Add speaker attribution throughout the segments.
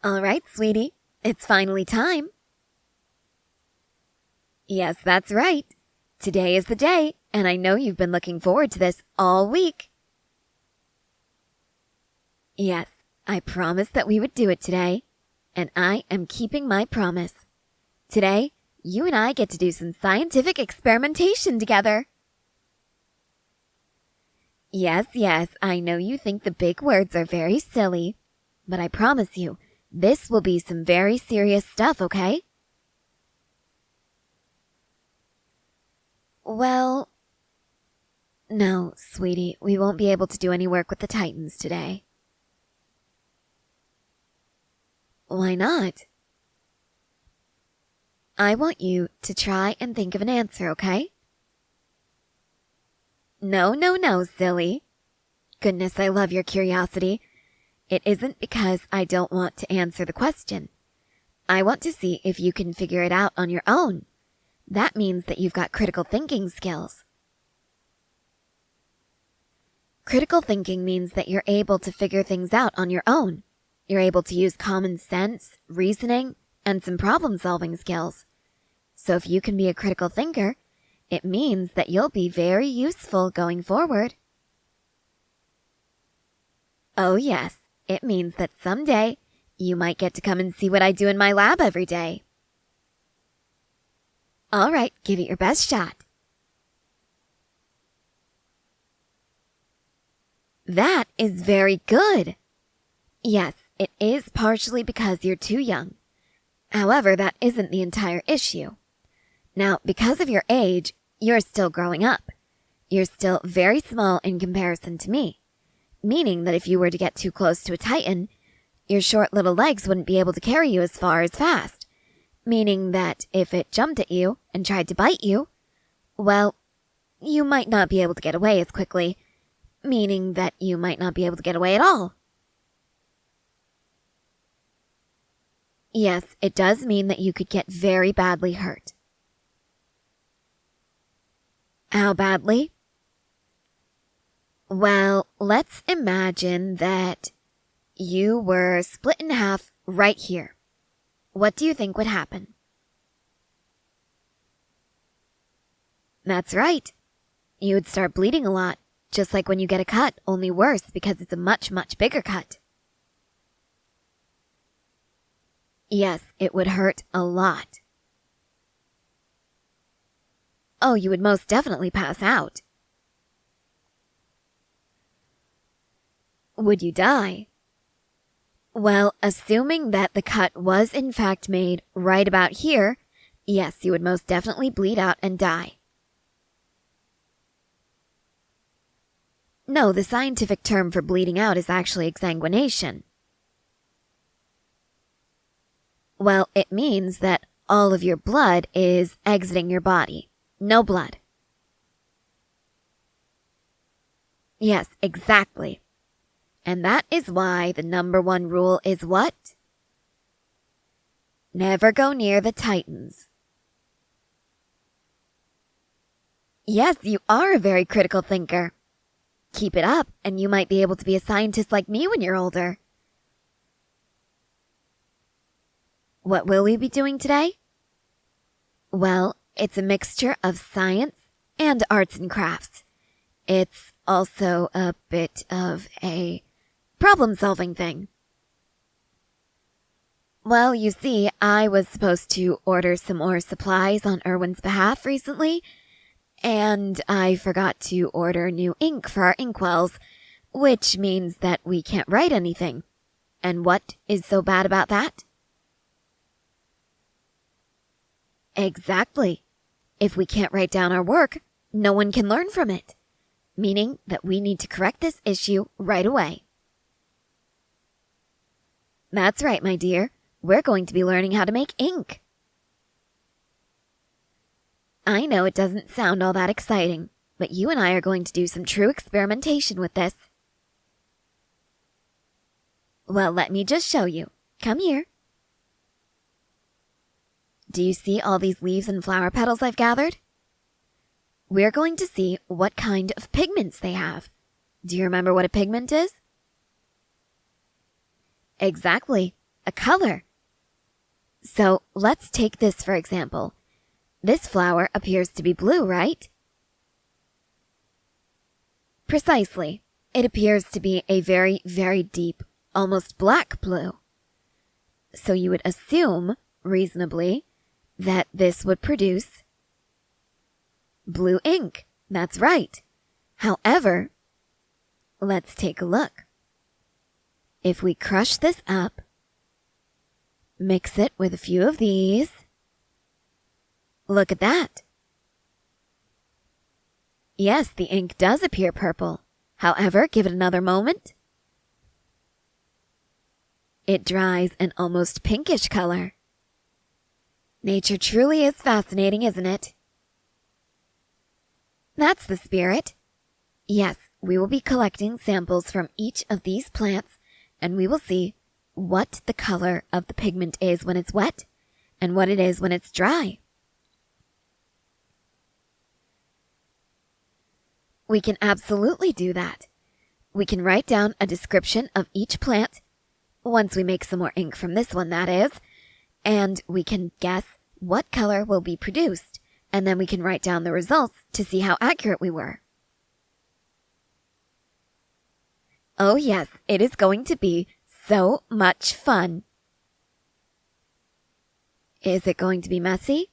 Speaker 1: All right, sweetie. It's finally time. Yes, that's right. Today is the day, and I know you've been looking forward to this all week. Yes, I promised that we would do it today, and I am keeping my promise. Today, you and I get to do some scientific experimentation together. Yes, I know you think the big words are very silly, but I promise you, this will be some very serious stuff, okay? Well, no, sweetie, we won't be able to do any work with the Titans today. Why not? I want you to try and think of an answer, okay? No, silly. Goodness, I love your curiosity. It isn't because I don't want to answer the question. I want to see if you can figure it out on your own. That means that you've got critical thinking skills. Critical thinking means that you're able to figure things out on your own. You're able to use common sense, reasoning, and some problem-solving skills. So if you can be a critical thinker, it means that you'll be very useful going forward. Oh yes, it means that someday you might get to come and see what I do in my lab every day. All right, give it your best shot. That is very good. Yes, it is partially because you're too young. However, that isn't the entire issue. Now, because of your age, you're still growing up. You're still very small in comparison to me, meaning that if you were to get too close to a Titan, your short little legs wouldn't be able to carry you as far as fast, meaning that if it jumped at you and tried to bite you, well, you might not be able to get away as quickly, meaning that you might not be able to get away at all. Yes, it does mean that you could get very badly hurt. How badly? Well, let's imagine that you were split in half right here. What do you think would happen? That's right. You would start bleeding a lot, just like when you get a cut, only worse because it's a much, much bigger cut. Yes, it would hurt a lot. Oh, you would most definitely pass out. Would you die? Well, assuming that the cut was in fact made right about here, yes, you would most definitely bleed out and die. No, the scientific term for bleeding out is actually exsanguination. Well, it means that all of your blood is exiting your body. No blood. Yes, exactly. And that is why the number one rule is what? Never go near the Titans. Yes, you are a very critical thinker. Keep it up, and you might be able to be a scientist like me when you're older. What will we be doing today? Well, it's a mixture of science and arts and crafts. It's also a bit of a problem-solving thing. Well, you see, I was supposed to order some more supplies on Erwin's behalf recently, and I forgot to order new ink for our inkwells, which means that we can't write anything. And what is so bad about that? Exactly. If we can't write down our work, no one can learn from it, meaning that we need to correct this issue right away. That's right, my dear. We're going to be learning how to make ink. I know it doesn't sound all that exciting, but you and I are going to do some true experimentation with this. Well, let me just show you. Come here. Do you see all these leaves and flower petals I've gathered? We're going to see what kind of pigments they have. Do you remember what a pigment is? Exactly. a color. So let's take this for example. This flower appears to be blue, right? Precisely. It appears to be a very, very deep, almost black blue. So you would assume, reasonably, that this would produce blue ink. That's right. However, let's take a look. If we crush this up, mix it with a few of these, look at that. Yes, the ink does appear purple. However, give it another moment. It dries an almost pinkish color. Nature truly is fascinating, isn't it? That's the spirit. Yes, we will be collecting samples from each of these plants, and we will see what the color of the pigment is when it's wet, and what it is when it's dry. We can absolutely do that. We can write down a description of each plant, once we make some more ink from this one, that is, and we can guess what color will be produced, and then we can write down the results to see how accurate we were. Oh yes, it is going to be so much fun. Is it going to be messy?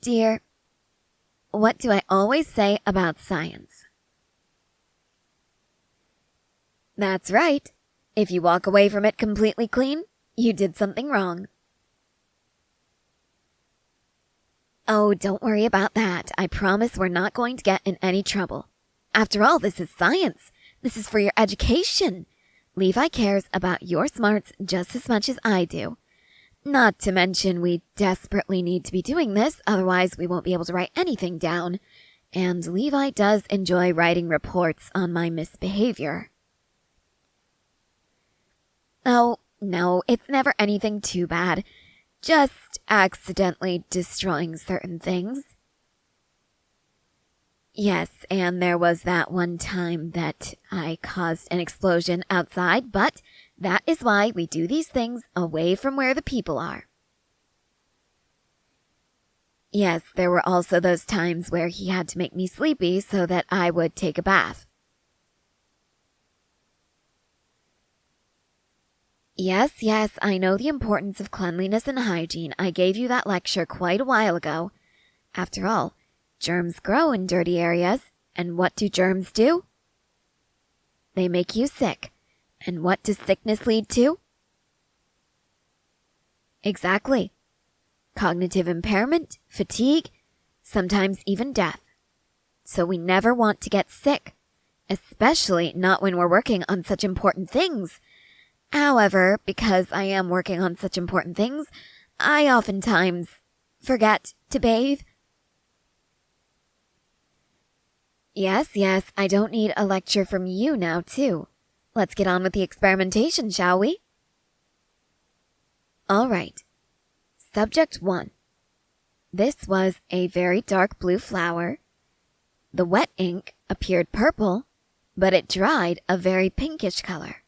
Speaker 1: Dear, what do I always say about science? That's right. If you walk away from it completely clean, you did something wrong. Oh, don't worry about that. I promise we're not going to get in any trouble. After all, this is science. This is for your education. Levi cares about your smarts just as much as I do. Not to mention we desperately need to be doing this, otherwise we won't be able to write anything down. And Levi does enjoy writing reports on my misbehavior. Oh, no, it's never anything too bad. Just accidentally destroying certain things. Yes, and there was that one time that I caused an explosion outside, but that is why we do these things away from where the people are. Yes, there were also those times where he had to make me sleepy so that I would take a bath. Yes, I know the importance of cleanliness and hygiene. I gave you that lecture quite a while ago. After all, germs grow in dirty areas, and what do germs do? They make you sick. And what does sickness lead to? Exactly. Cognitive impairment, fatigue, sometimes even death. So we never want to get sick, especially not when we're working on such important things. However, because I am working on such important things, I oftentimes forget to bathe. Yes, I don't need a lecture from you now, too. Let's get on with the experimentation, shall we? All right. Subject 1. This was a very dark blue flower. The wet ink appeared purple, but it dried a very pinkish color.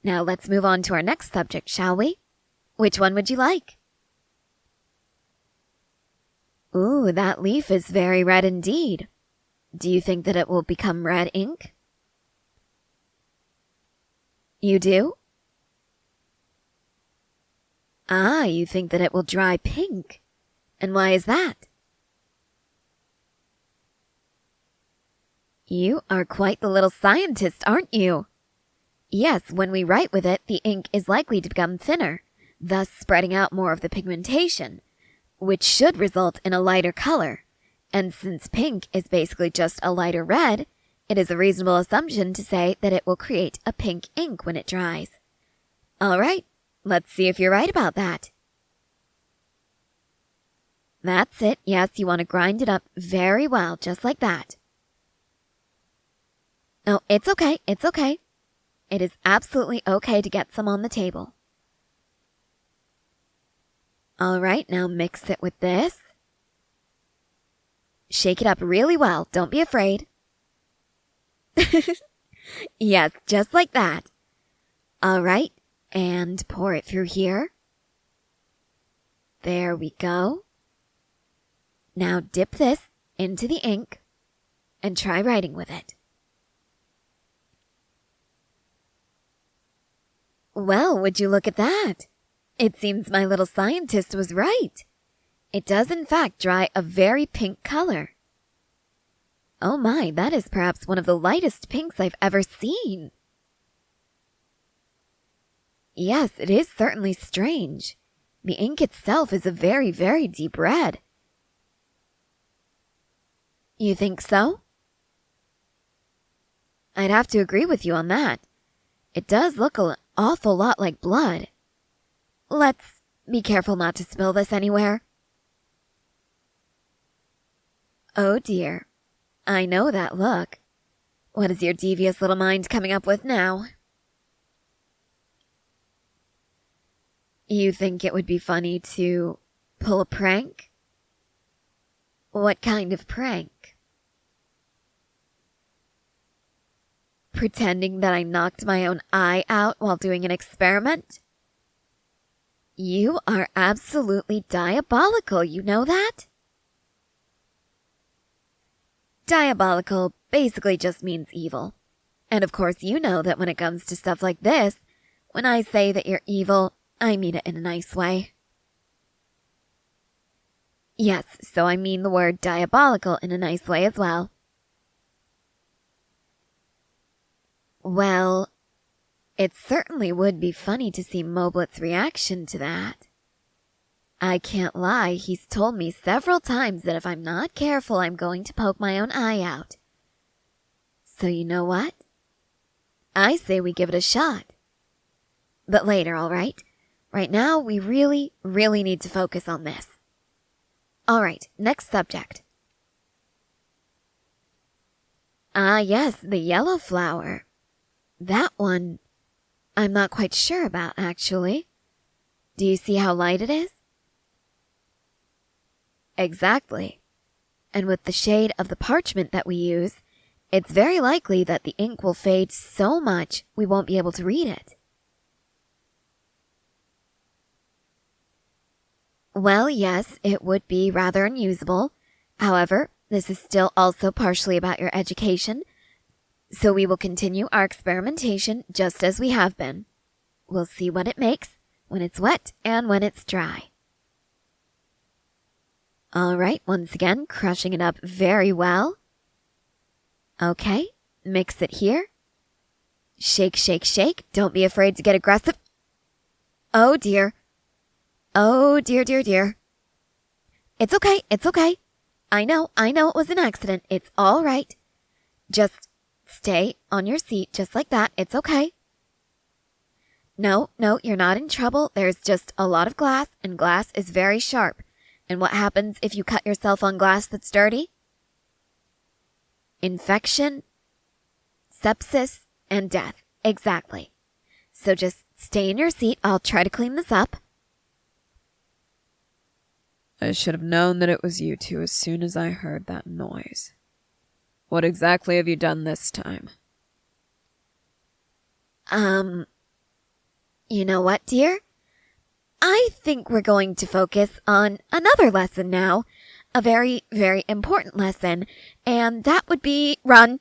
Speaker 1: Now let's move on to our next subject, shall we? Which one would you like? Ooh, that leaf is very red indeed. Do you think that it will become red ink? You do? Ah, you think that it will dry pink. And why is that? You are quite the little scientist, aren't you? Yes, when we write with it, the ink is likely to become thinner, thus spreading out more of the pigmentation, which should result in a lighter color. And since pink is basically just a lighter red, it is a reasonable assumption to say that it will create a pink ink when it dries. All right, let's see if you're right about that. That's it. Yes, you want to grind it up very well, just like that. Oh, it's okay. It is absolutely okay to get some on the table. All right, now mix it with this. Shake it up really well. Don't be afraid. Yes, just like that. All right, And pour it through here. There we go. Now dip this into the ink and try writing with it. Well, would you look at that? It seems my little scientist was right. It does in fact dry a very pink color. Oh my, that is perhaps one of the lightest pinks I've ever seen. Yes, it is certainly strange. The ink itself is a very, very deep red. You think so? I'd have to agree with you on that. It does look an awful lot like blood. Let's be careful not to spill this anywhere. Oh dear. I know that look. What is your devious little mind coming up with now? You think it would be funny to pull a prank? What kind of prank? Pretending that I knocked my own eye out while doing an experiment? You are absolutely diabolical, you know that? Diabolical basically just means evil. And of course you know that when it comes to stuff like this, when I say that you're evil, I mean it in a nice way. Yes, so I mean the word diabolical in a nice way as well. Well, it certainly would be funny to see Moblet's reaction to that. I can't lie, he's told me several times that if I'm not careful, I'm going to poke my own eye out. So you know what? I say we give it a shot. But later, all right? Right now, we really, really need to focus on this. All right, next subject. Ah, yes, the yellow flower. That one, I'm not quite sure about, actually. Do you see how light it is? Exactly. And with the shade of the parchment that we use, it's very likely that the ink will fade so much we won't be able to read it. Well, yes, it would be rather unusable. However, this is still also partially about your education, so we will continue our experimentation just as we have been. We'll see what it makes when it's wet and when it's dry. All right, once again, crushing it up very well. Okay, mix it here. Shake, shake, shake. Don't be afraid to get aggressive. Oh dear. Oh dear, dear, dear. It's okay, it's okay. I know it was an accident. It's all right. Just stay on your seat just like that. It's okay. No, you're not in trouble. There's just a lot of glass, and glass is very sharp. And what happens if you cut yourself on glass that's dirty? Infection, sepsis, and death. Exactly. So just stay in your seat. I'll try to clean this up.
Speaker 2: I should have known that it was you two as soon as I heard that noise. What exactly have you done this time?
Speaker 1: You know what, dear? I think we're going to focus on another lesson now. A very, very important lesson. And that would be run.